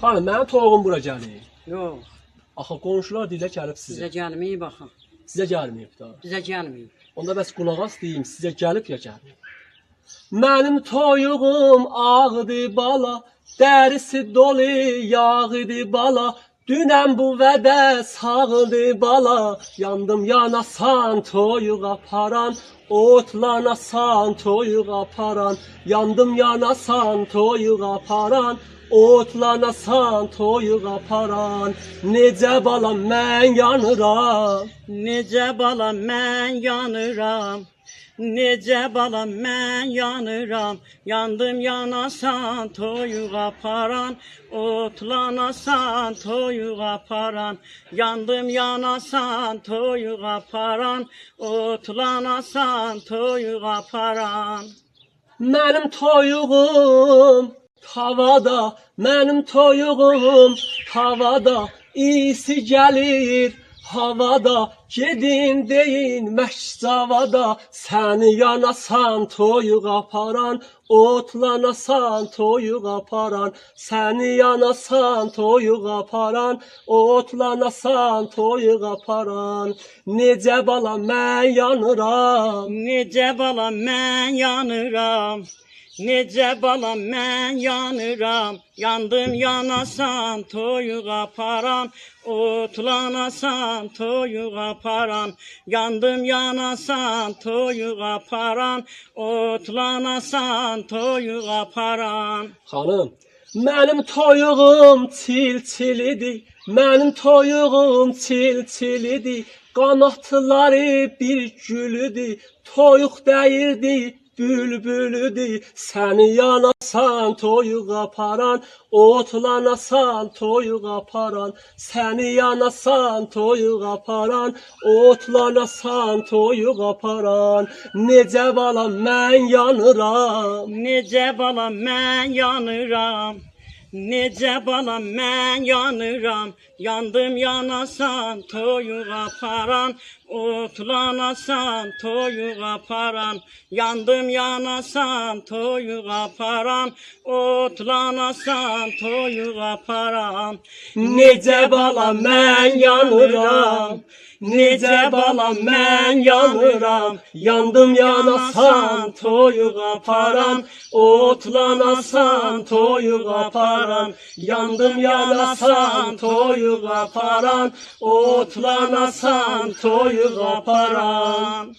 Xanım, mənim toyuğum bura gəlir. Yox, Axı qonşular dilə gəlib sizə sizə. gəlməyib axı. Sizə gəlməyib da. Bizə gəlməyib. Onda bəs qulaq as deyim, sizə gəlib ya gəlməyib. Mənim toyuğum ağdı bala, dərisi dolu yağdı bala. Dünən bu vədə sağdı bala, yandım yanasan toyuq aparan, otlanasan toyuq aparan, yandım yanasan toyuq aparan, otlanasan toyuq aparan. Necə balam mən yanıram, Necə balam mən yanıram, necə balam mən yanıram. Yandım yanasan toyuq aparan, otlanasan toyuq aparan. Yandım yanasan toyuq aparan, otlanasan toyuq aparan. mənim toyuğum tavada, mənim toyuğum tavada, isi gəlir havada, gedin deyin məşcavada, səni yanasan toyuq aparan, otlanasan toyuq aparan, səni yanasan toyuq aparan, otlanasan toyuq aparan. Necə bala mən yanıram, Necə balam mən yanıram, necə balam mən yanıram. Yandım yanasan toyuq aparan, otlanasan toyuq aparan. Yandım yanasan toyuq aparan, otlanasan toyuq aparan. Xanım, mənim toyuğum çil-çilidir, mənim toyuğum çil-çilidir. Qanatları bir gülüdür, toyuq dəyirdi, bülbülüdür. Səni yanasan toyuq aparan, otlanasan toyuq aparan. Səni yanasan toyuq aparan, otlanasan toyuq aparan. Necə balam mən yanıram, Necə balam mən yanıram, necə balam mən yanıram. Yandım yanasan toyuq aparan, otlanasan toyuq aparan. Yandım yanasan toyuq aparan, otlanasan toyuq aparan. necə balam mən yanıram, necə balam mən yanıram. Yandım yanasan toyuq aparan, otlanasan toyuq aparan. Yandım yanasan toyuq aparan, otlanasan toyuq aparan.